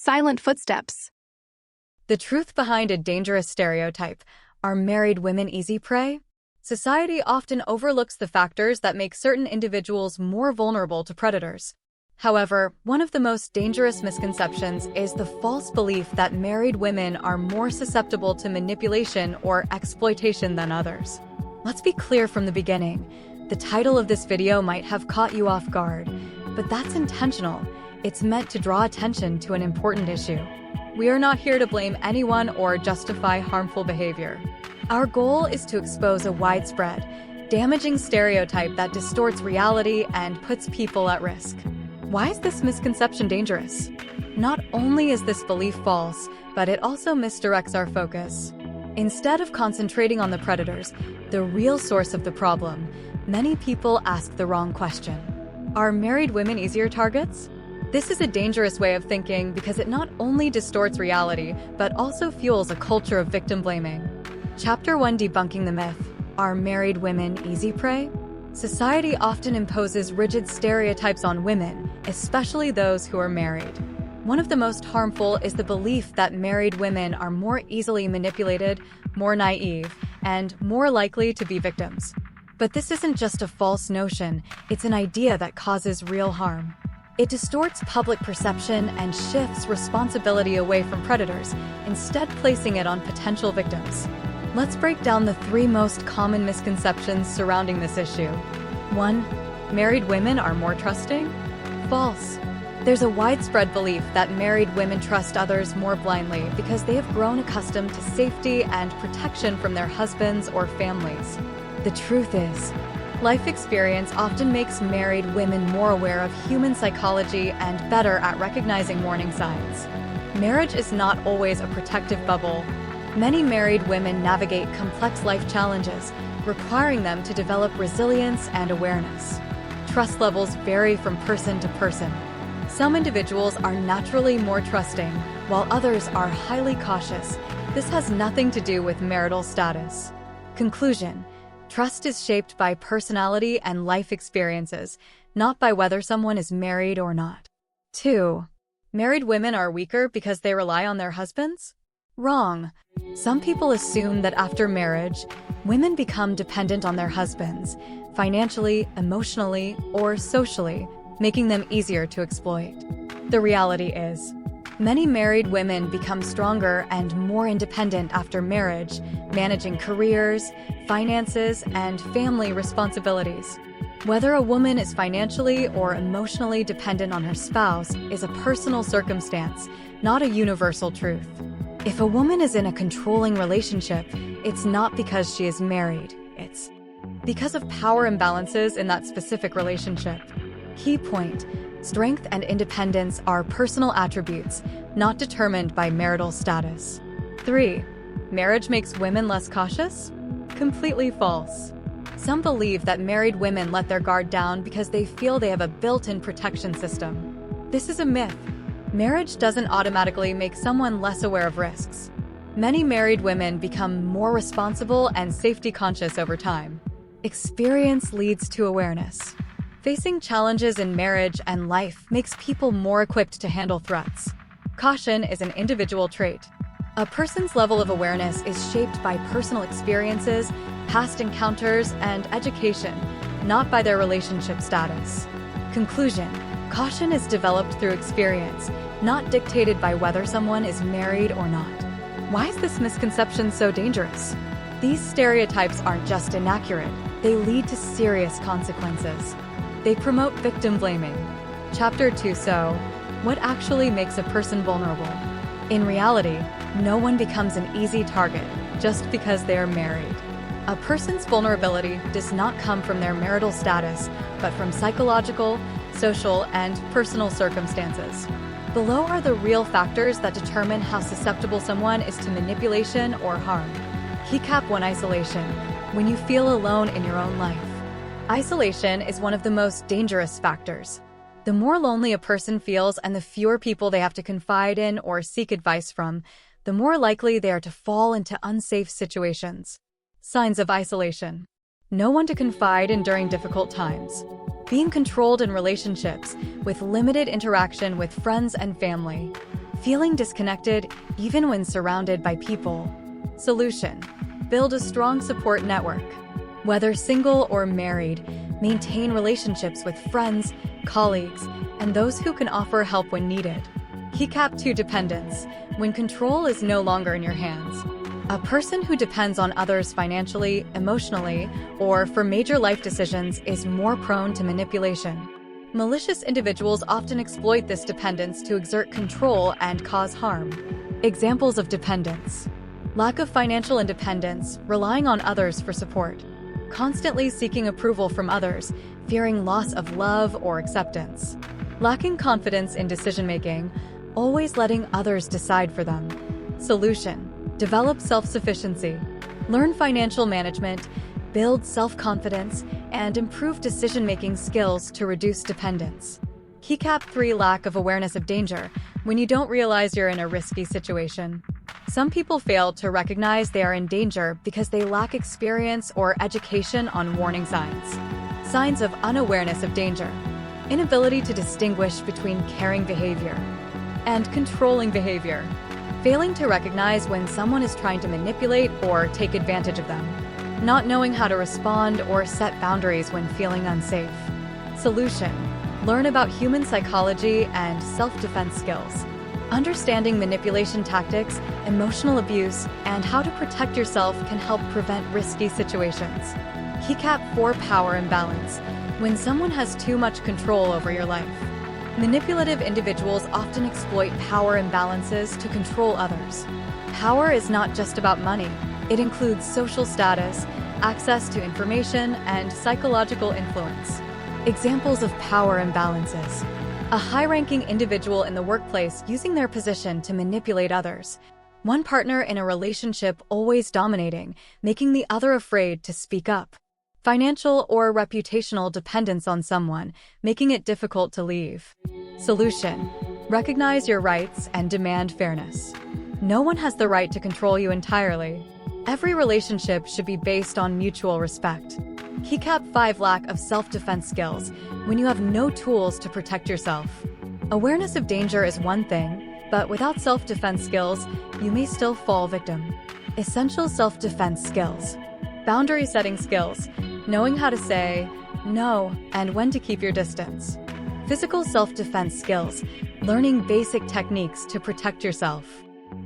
Silent footsteps. The truth behind a dangerous stereotype. Are married women easy prey? Society often overlooks the factors that make certain individuals more vulnerable to predators. However, one of the most dangerous misconceptions is the false belief that married women are more susceptible to manipulation or exploitation than others. Let's be clear from the beginning. The title of this video might have caught you off guard, but that's intentional. It's meant to draw attention to an important issue. We are not here to blame anyone or justify harmful behavior. Our goal is to expose a widespread, damaging stereotype that distorts reality and puts people at risk. Why is this misconception dangerous? Not only is this belief false, but it also misdirects our focus. Instead of concentrating on the predators, the real source of the problem, many people ask the wrong question. Are married women easier targets? This is a dangerous way of thinking because it not only distorts reality, but also fuels a culture of victim blaming. Chapter 1: Debunking the myth. Are married women easy prey? Society often imposes rigid stereotypes on women, especially those who are married. One of the most harmful is the belief that married women are more easily manipulated, more naive, and more likely to be victims. But this isn't just a false notion, it's an idea that causes real harm. It distorts public perception and shifts responsibility away from predators, instead placing it on potential victims. Let's break down the 3 most common misconceptions surrounding this issue. 1. Married women are more trusting? False. There's a widespread belief that married women trust others more blindly because they have grown accustomed to safety and protection from their husbands or families. The truth is, life experience often makes married women more aware of human psychology and better at recognizing warning signs. Marriage is not always a protective bubble. Many married women navigate complex life challenges, requiring them to develop resilience and awareness. Trust levels vary from person to person. Some individuals are naturally more trusting, while others are highly cautious. This has nothing to do with marital status. Conclusion: trust is shaped by personality and life experiences, not by whether someone is married or not. 2. Married women are weaker because they rely on their husbands? Wrong. Some people assume that after marriage, women become dependent on their husbands, financially, emotionally, or socially, making them easier to exploit. The reality is, many married women become stronger and more independent after marriage, managing careers, finances, and family responsibilities. Whether a woman is financially or emotionally dependent on her spouse is a personal circumstance, not a universal truth. If a woman is in a controlling relationship, it's not because she is married, it's because of power imbalances in that specific relationship. Key point: strength and independence are personal attributes, not determined by marital status. 3. Marriage makes women less cautious? Completely false. Some believe that married women let their guard down because they feel they have a built-in protection system. This is a myth. Marriage doesn't automatically make someone less aware of risks. Many married women become more responsible and safety-conscious over time. Experience leads to awareness. Facing challenges in marriage and life makes people more equipped to handle threats. Caution is an individual trait. A person's level of awareness is shaped by personal experiences, past encounters, and education, not by their relationship status. Conclusion: caution is developed through experience, not dictated by whether someone is married or not. Why is this misconception so dangerous? These stereotypes aren't just inaccurate, they lead to serious consequences. They promote victim blaming. Chapter 2: So, what actually makes a person vulnerable? In reality, no one becomes an easy target just because they are married. A person's vulnerability does not come from their marital status, but from psychological, social, and personal circumstances. Below are the real factors that determine how susceptible someone is to manipulation or harm. Key Cap 1: Isolation. When you feel alone in your own life. Isolation is one of the most dangerous factors. The more lonely a person feels and the fewer people they have to confide in or seek advice from, the more likely they are to fall into unsafe situations. Signs of isolation. No one to confide in during difficult times. Being controlled in relationships, with limited interaction with friends and family. feeling disconnected even when surrounded by people. Solution: build a strong support network. Whether single or married, maintain relationships with friends, colleagues, and those who can offer help when needed. Keycap 2: dependence, when control is no longer in your hands. A person who depends on others financially, emotionally, or for major life decisions is more prone to manipulation. Malicious individuals often exploit this dependence to exert control and cause harm. Examples of dependence: lack of financial independence, relying on others for support. Constantly seeking approval from others, fearing loss of love or acceptance. Lacking confidence in decision-making, always letting others decide for them. Solution: develop self-sufficiency. Learn financial management, build self-confidence, and improve decision-making skills to reduce dependence. Keycap 3: lack of awareness of danger, when you don't realize you're in a risky situation. Some people fail to recognize they are in danger because they lack experience or education on warning signs. Signs of unawareness of danger: inability to distinguish between caring behavior and controlling behavior. Failing to recognize when someone is trying to manipulate or take advantage of them. Not knowing how to respond or set boundaries when feeling unsafe. Solution: learn about human psychology and self-defense skills. Understanding manipulation tactics, emotional abuse, and how to protect yourself can help prevent risky situations. Keycap 4: power imbalance, when someone has too much control over your life. Manipulative individuals often exploit power imbalances to control others. Power is not just about money. It includes social status, access to information, and psychological influence. Examples of power imbalances: a high-ranking individual in the workplace using their position to manipulate others. One partner in a relationship always dominating, making the other afraid to speak up. Financial or reputational dependence on someone, making it difficult to leave. Solution: recognize your rights and demand fairness. No one has the right to control you entirely. Every relationship should be based on mutual respect. Keycap 5: lack of self-defense skills, when you have no tools to protect yourself. Awareness of danger is one thing, but without self-defense skills, you may still fall victim. Essential self-defense skills: boundary setting skills, knowing how to say no and when to keep your distance. Physical self-defense skills, learning basic techniques to protect yourself.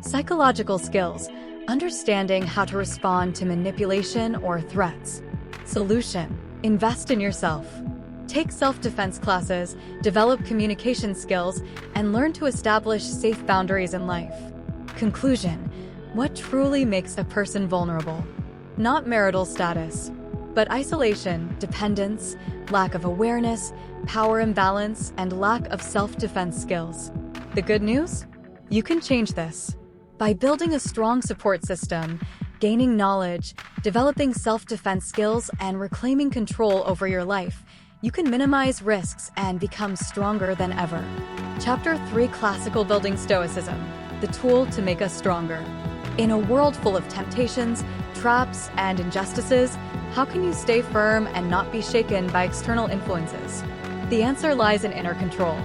Psychological skills, understanding how to respond to manipulation or threats. Solution: invest in yourself. Take self-defense classes, develop communication skills, and learn to establish safe boundaries in life. Conclusion: what truly makes a person vulnerable? Not marital status, but isolation, dependence, lack of awareness, power imbalance, and lack of self-defense skills. The good news? You can change this. By building a strong support system, gaining knowledge, developing self-defense skills, and reclaiming control over your life, you can minimize risks and become stronger than ever. Chapter 3: Classical Building Stoicism, the tool to make us stronger. In a world full of temptations, traps, and injustices, how can you stay firm and not be shaken by external influences? The answer lies in inner control.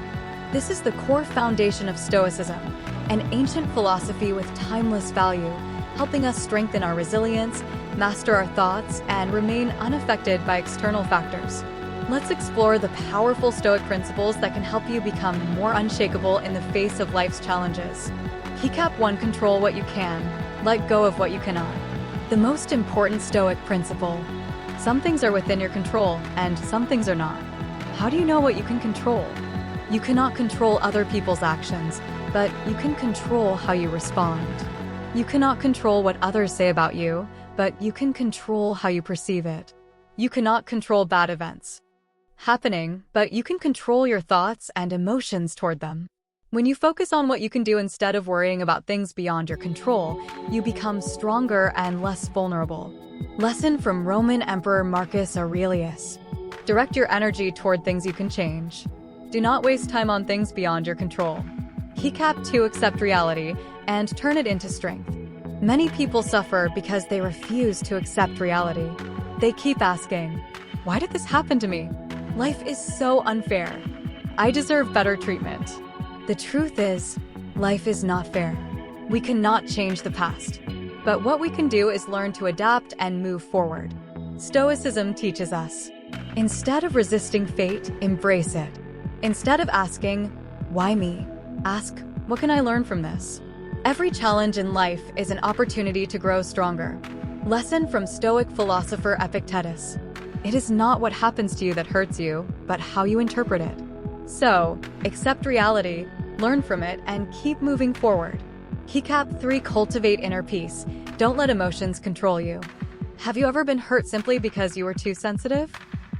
This is the core foundation of Stoicism, an ancient philosophy with timeless value, helping us strengthen our resilience, master our thoughts, and remain unaffected by external factors. Let's explore the powerful Stoic principles that can help you become more unshakable in the face of life's challenges. Keycap 1: control what you can, let go of what you cannot. The most important Stoic principle: some things are within your control, and some things are not. How do you know what you can control? You cannot control other people's actions, but you can control how you respond. You cannot control what others say about you, but you can control how you perceive it. You cannot control bad events happening, but you can control your thoughts and emotions toward them. When you focus on what you can do instead of worrying about things beyond your control, you become stronger and less vulnerable. Lesson from Roman Emperor Marcus Aurelius: direct your energy toward things you can change. Do not waste time on things beyond your control. Keycap 2: accept reality and turn it into strength. Many people suffer because they refuse to accept reality. They keep asking, why did this happen to me? Life is so unfair. I deserve better treatment. The truth is, Life is not fair. We cannot change the past. But what we can do is learn to adapt and move forward. Stoicism teaches us. Instead of resisting fate, embrace it. Instead of asking, why me? Ask, what can I learn from this? Every challenge in life is an opportunity to grow stronger. Lesson from Stoic philosopher Epictetus. It is not what happens to you that hurts you, but how you interpret it. So, accept reality, learn from it, and keep moving forward. Keycap 3. Cultivate inner peace. Don't let emotions control you. Have you ever been hurt simply because you were too sensitive?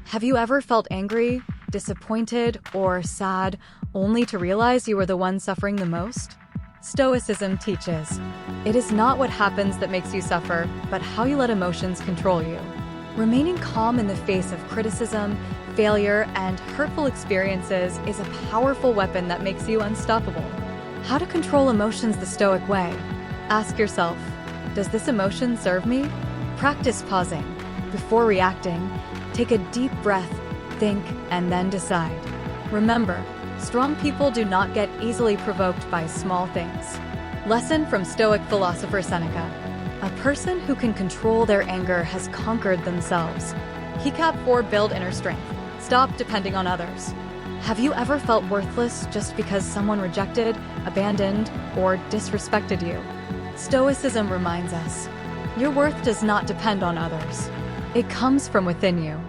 Have you ever felt angry, disappointed, or sad, only to realize you were the one suffering the most? Stoicism teaches, it is not what happens that makes you suffer, but how you let emotions control you. Remaining calm in the face of criticism, failure, and hurtful experiences is a powerful weapon that makes you unstoppable. How to control emotions the Stoic way? Ask yourself, does this emotion serve me? Practice pausing. Before reacting, take a deep breath, think, and then decide. Remember, strong people do not get easily provoked by small things. Lesson from Stoic philosopher Seneca. A person who can control their anger has conquered themselves. Keycap 4. Build inner strength. Stop depending on others. Have you ever felt worthless just because someone rejected, abandoned, or disrespected you? Stoicism reminds us, your worth does not depend on others. It comes from within you.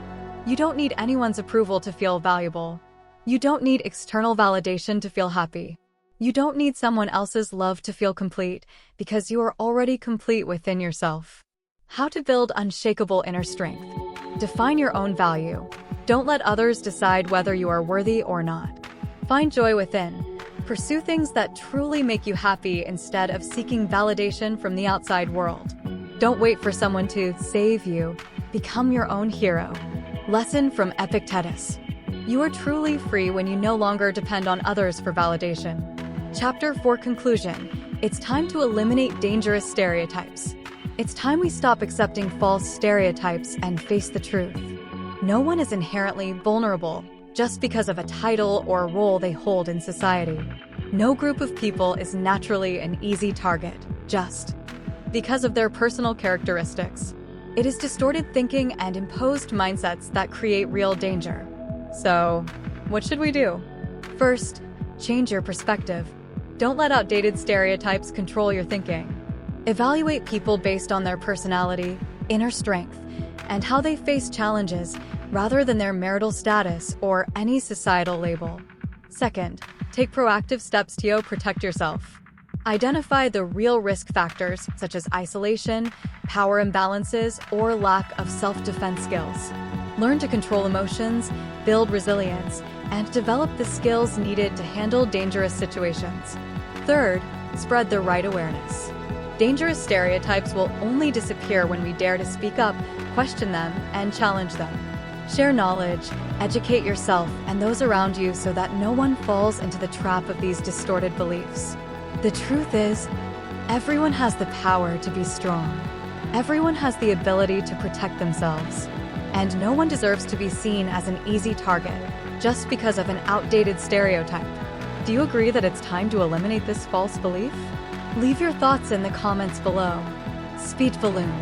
You don't need anyone's approval to feel valuable. You don't need external validation to feel happy. You don't need someone else's love to feel complete, because you are already complete within yourself. How to build unshakable inner strength. Define your own value. Don't let others decide whether you are worthy or not. Find joy within. Pursue things that truly make you happy instead of seeking validation from the outside world. Don't wait for someone to save you. Become your own hero. Lesson from Epictetus. You are truly free when you no longer depend on others for validation. Chapter 4. Conclusion. It's time to eliminate dangerous stereotypes. It's time we stop accepting false stereotypes and face the truth. No one is inherently vulnerable just because of a title or role they hold in society. No group of people is naturally an easy target, just because of their personal characteristics. It is distorted thinking and imposed mindsets that create real danger. So, what should we do? First, change your perspective. Don't let outdated stereotypes control your thinking. Evaluate people based on their personality, inner strength, and how they face challenges rather than their marital status or any societal label. Second, take proactive steps to protect yourself. Identify the real risk factors such as isolation, power imbalances, or lack of self-defense skills. Learn to control emotions, build resilience, and develop the skills needed to handle dangerous situations. Third, spread the right awareness. Dangerous stereotypes will only disappear when we dare to speak up, question them, and challenge them. Share knowledge, educate yourself and those around you so that no one falls into the trap of these distorted beliefs. The truth is, everyone has the power to be strong. Everyone has the ability to protect themselves. And no one deserves to be seen as an easy target just because of an outdated stereotype. Do you agree that it's time to eliminate this false belief? Leave your thoughts in the comments below. Speech balloon.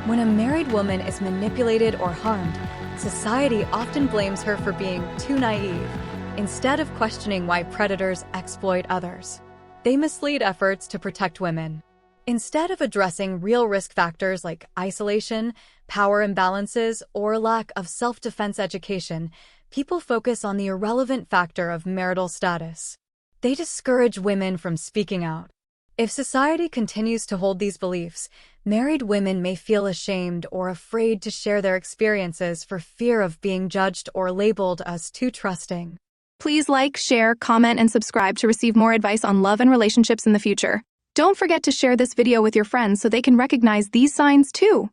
When a married woman is manipulated or harmed, society often blames her for being too naive, instead of questioning why predators exploit others. They mislead efforts to protect women. Instead of addressing real risk factors like isolation, power imbalances, or lack of self-defense education, people focus on the irrelevant factor of marital status. They discourage women from speaking out. If society continues to hold these beliefs, married women may feel ashamed or afraid to share their experiences for fear of being judged or labeled as too trusting. Please like, share, comment, and subscribe to receive more advice on love and relationships in the future. Don't forget to share this video with your friends so they can recognize these signs too.